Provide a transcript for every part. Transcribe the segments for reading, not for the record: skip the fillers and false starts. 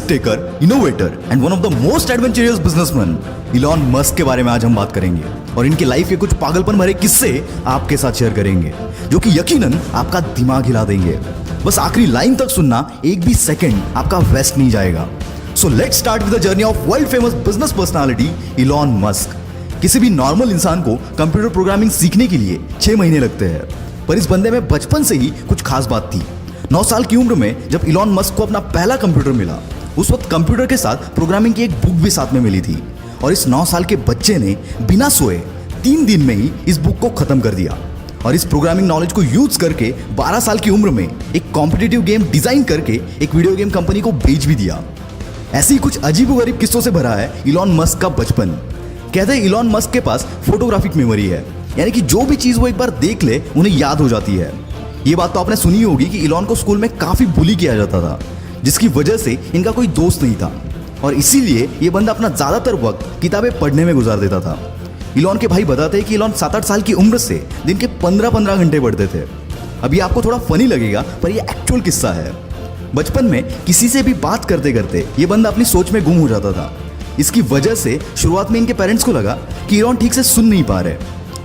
Taker, innovator and one of the most adventurous businessman Elon Musk के बारे में आज हम बात करेंगे और इनकी लाइफ के कुछ पागलपन भरे किस्से आपके साथ शेयर करेंगे जो कि यकीनन आपका दिमाग हिला देंगे। बस आखिरी लाइन तक सुनना, एक भी सेकंड आपका वेस्ट नहीं जाएगा। So let's start with the journey of world famous business personality Elon Musk. किसी भी नॉर्मल इंसान को कंप्यूटर प्रोग्रामिंग सीखने के लिए 6 महीने लगते हैं, पर इस बंदे में बचपन से ही कुछ खास बात थी। 9 साल की उम्र में जब इलॉन मस्क को अपना पहला कंप्यूटर मिला, उस वक्त कंप्यूटर के साथ प्रोग्रामिंग की एक बुक भी साथ में मिली थी और इस 9 साल के बच्चे ने बिना सोए 3 दिन में ही इस बुक को खत्म कर दिया और इस प्रोग्रामिंग नॉलेज को यूज करके 12 साल की उम्र में एक कॉम्पिटिटिव गेम डिजाइन करके एक वीडियो गेम कंपनी को बेच भी दिया। ऐसे ही कुछ अजीबोगरीब किस्सों से भरा है इलॉन मस्क का बचपन। कहते हैं इलॉन मस्क के पास फोटोग्राफिक मेमोरी है, यानी कि जो भी चीज वो एक बार देख ले उन्हें याद हो जाती है। ये बात तो आपने सुनी होगी कि इलॉन को स्कूल में काफी बुली किया जाता था, जिसकी वजह से इनका कोई दोस्त नहीं था और इसीलिए ये बंदा अपना ज्यादातर वक्त किताबें पढ़ने में गुजार देता था। इलॉन के भाई बताते हैं कि इलॉन 7-8 साल की उम्र से दिन के 15-15 घंटे पढ़ते थे। अभी आपको थोड़ा फनी लगेगा, पर यह एक्चुअल किस्सा है। बचपन में किसी से भी बात करते करते ये बंदा अपनी सोच में गुम हो जाता था। इसकी वजह से शुरुआत में इनके पेरेंट्स को लगा कि इलॉन ठीक से सुन नहीं पा रहे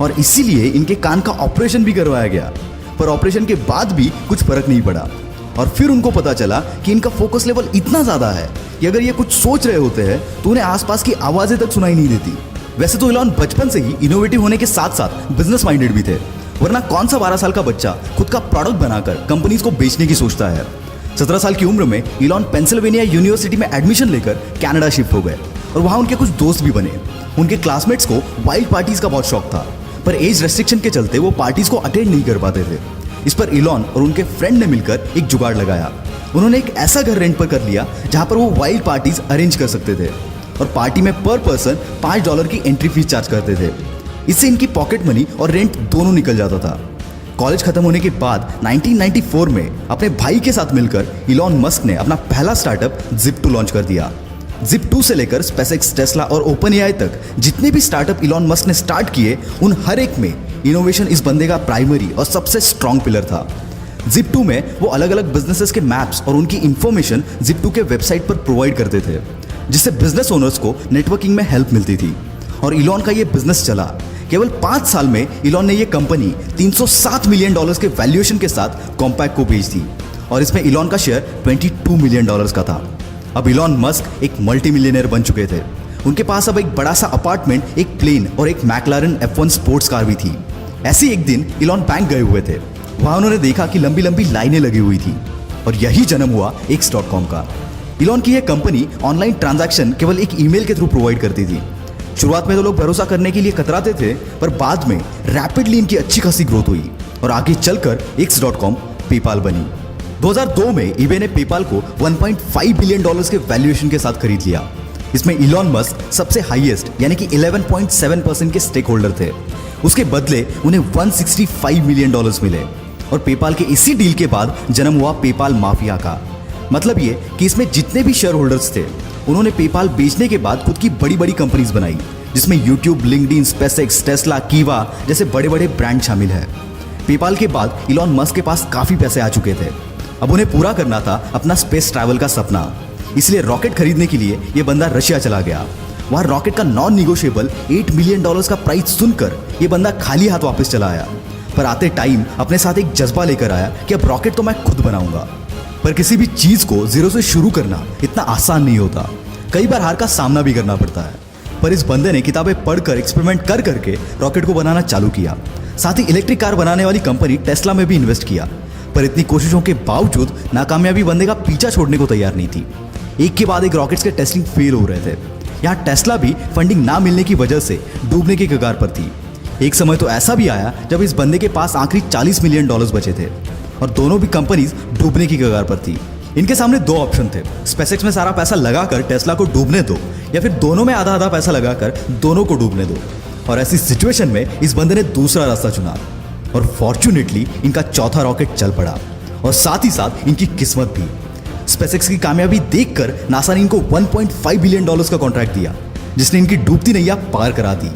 और इसीलिए इनके कान का ऑपरेशन भी करवाया गया, पर ऑपरेशन के बाद भी कुछ फर्क नहीं पड़ा। और फिर उनको पता चला कि इनका फोकस लेवल इतना ज्यादा है कि अगर ये कुछ सोच रहे होते हैं तो उन्हें आसपास की आवाजें तक सुनाई नहीं देती। वैसे तो इलॉन बचपन से ही इनोवेटिव होने के साथ साथ बिजनेस माइंडेड भी थे, वरना कौन सा 12 साल का बच्चा खुद का प्रोडक्ट बनाकर कंपनीज को बेचने की सोचता है। 17 साल की उम्र में इलॉन पेंसिल्वेनिया यूनिवर्सिटी में एडमिशन लेकर कनाडा शिफ्ट हो गए और वहां उनके कुछ दोस्त भी बने। उनके क्लासमेट्स को वाइल्ड पार्टीज का बहुत शौक था, पर एज रेस्ट्रिक्शन के चलते वो पार्टीज को अटेंड नहीं कर पाते थे। इस पर इलॉन और उनके फ्रेंड ने मिलकर एक जुगाड़ लगाया। उन्होंने एक ऐसा घर रेंट पर कर लिया जहां पर वो वाइल्ड पार्टीज अरेंज कर सकते थे और पार्टी में पर पर्सन $5 की एंट्री फीस चार्ज करते थे। इससे इनकी पॉकेट मनी और रेंट दोनों निकल जाता था। कॉलेज खत्म होने के बाद 1994 में अपने भाई के साथ मिलकर इलॉन मस्क ने अपना पहला स्टार्टअप Zip2 लॉन्च कर दिया। Zip2 से लेकर SpaceX, टेस्ला और OpenAI तक जितने भी स्टार्टअप इलॉन मस्क ने स्टार्ट किए, उन हर एक में इनोवेशन इस बंदे का प्राइमरी और सबसे स्ट्रॉन्ग पिलर था। Zip2 में वो अलग अलग बिजनेसेस के मैप्स और उनकी इंफॉर्मेशन Zip2 के वेबसाइट पर प्रोवाइड करते थे, जिससे बिजनेस ओनर्स को नेटवर्किंग में हेल्प मिलती थी। और इलॉन का ये बिजनेस चला। केवल 5 साल में इलॉन ने ये कंपनी $307 मिलियन के वैल्यूएशन के साथ कॉम्पैक्ट को बेच दी और इसमें इलॉन का शेयर $22 मिलियन का था। अब इलॉन मस्क एक मल्टी मिलियनर बन चुके थे। उनके पास अब एक बड़ा सा अपार्टमेंट, एक प्लेन और एक मैक्लारन F1 स्पोर्ट्स कार भी थी। ऐसे एक दिन इलॉन बैंक गए हुए थे। वहां उन्होंने देखा कि लंबी लंबी लाइनें लगी हुई थी और यही जन्म हुआ X.com का। इलॉन की यह कंपनी ऑनलाइन ट्रांजैक्शन केवल एक ईमेल के थ्रू प्रोवाइड करती थी। शुरुआत में तो लोग भरोसा करने के लिए कतराते थे, पर बाद में रैपिडली इनकी अच्छी खासी ग्रोथ हुई और आगे चलकर X.com पेपाल बनी। 2002 में eBay ने पेपाल को $1.5 बिलियन के वैल्यूएशन के साथ खरीद लिया। इसमें इलॉन मस्क सबसे हाईएस्ट यानी कि 11.7% के स्टेक होल्डर थे। उसके बदले उन्हें $165 मिलियन मिले और पेपाल के इसी डील के बाद जन्म हुआ पेपाल माफिया का। मतलब ये कि इसमें जितने भी शेयर होल्डर्स थे, उन्होंने पेपाल बेचने के बाद खुद की बड़ी बड़ी कंपनीज बनाई, जिसमें यूट्यूब, लिंक्डइन, SpaceX, टेस्ला, कीवा जैसे बड़े बड़े ब्रांड शामिल है। पेपाल के बाद इलॉन मस्क के पास काफी पैसे आ चुके थे। अब उन्हें पूरा करना था अपना स्पेस ट्रैवल का सपना, इसलिए रॉकेट खरीदने के लिए यह बंदा रशिया चला गया। वहां रॉकेट का नॉन निगोशिएबल $8 मिलियन का प्राइस सुनकर यह बंदा खाली हाथ वापस चला आया, पर आते टाइम अपने साथ एक जज्बा लेकर आया कि अब रॉकेट तो मैं खुद बनाऊंगा। पर किसी भी चीज को जीरो से शुरू करना इतना आसान नहीं होता, कई बार हार का सामना भी करना पड़ता है। पर इस बंदे ने किताबें पढ़कर एक्सपेरिमेंट कर करके रॉकेट को बनाना चालू किया। साथ ही इलेक्ट्रिक कार बनाने वाली कंपनी टेस्ला में भी इन्वेस्ट किया, पर इतनी कोशिशों के बावजूद नाकामयाबी बंदे का पीछा छोड़ने को तैयार नहीं थी। एक के बाद एक रॉकेट्स के टेस्टिंग फेल हो रहे थे। यहाँ टेस्ला भी फंडिंग ना मिलने की वजह से डूबने की कगार पर थी। एक समय तो ऐसा भी आया जब इस बंदे के पास आखिरी $40 मिलियन बचे थे और दोनों भी कंपनीज डूबने की कगार पर थी। इनके सामने 2 ऑप्शन थे, SpaceX में सारा पैसा लगाकर टेस्ला को डूबने दो या फिर दोनों में आधा आधा पैसा लगाकर दोनों को डूबने दो। और ऐसी सिचुएशन में इस बंदे ने दूसरा रास्ता चुना और फॉर्चुनेटली इनका चौथा रॉकेट चल पड़ा और साथ ही साथ इनकी किस्मत भी। SpaceX की कामयाबी देखकर नासा ने इनको $1.5 बिलियन का कॉन्ट्रैक्ट दिया, जिसने इनकी डूबती नैया पार करा दी।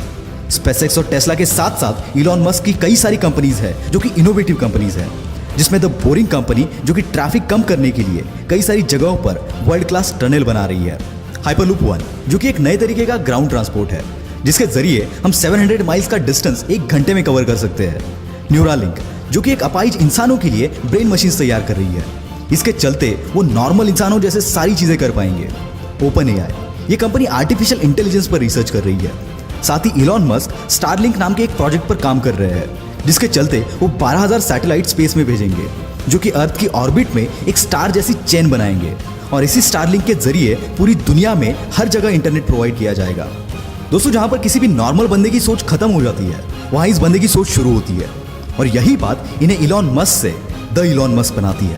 SpaceX और टेस्ला के साथ साथ इलॉन मस्क की कई सारी कंपनीज हैं जो कि इनोवेटिव कंपनीज हैं। जिसमें द बोरिंग कंपनी जो कि ट्रैफिक कम करने के लिए कई सारी जगहों पर वर्ल्ड क्लास टनल बना रही है। हाइपरलूप 1 जो कि एक नए तरीके का ग्राउंड ट्रांसपोर्ट है, जिसके जरिए हम 700 माइल्स का डिस्टेंस 1 घंटे में कवर कर सकते हैं। न्यूरालिंक जो कि एक अपाहिज इंसानों के लिए ब्रेन मशीन तैयार कर रही है, इसके चलते वो नॉर्मल इंसानों जैसे सारी चीजें कर पाएंगे। ओपन एआई ये कंपनी आर्टिफिशियल इंटेलिजेंस पर रिसर्च कर रही है। साथ ही इलॉन मस्क स्टारलिंक नाम के एक प्रोजेक्ट पर काम कर रहे हैं, जिसके चलते वो 12,000 सैटेलाइट स्पेस में भेजेंगे, जो कि अर्थ की ऑर्बिट में एक स्टार जैसी चेन बनाएंगे। और इसी स्टारलिंक के जरिए पूरी दुनिया में हर जगह इंटरनेट प्रोवाइड किया जाएगा। दोस्तों, जहां पर किसी भी नॉर्मल बंदे की सोच खत्म हो जाती है, वहां इस बंदे की सोच शुरू होती है। और यही बात इन्हें इलॉन मस्क से द इलॉन मस्क बनाती है।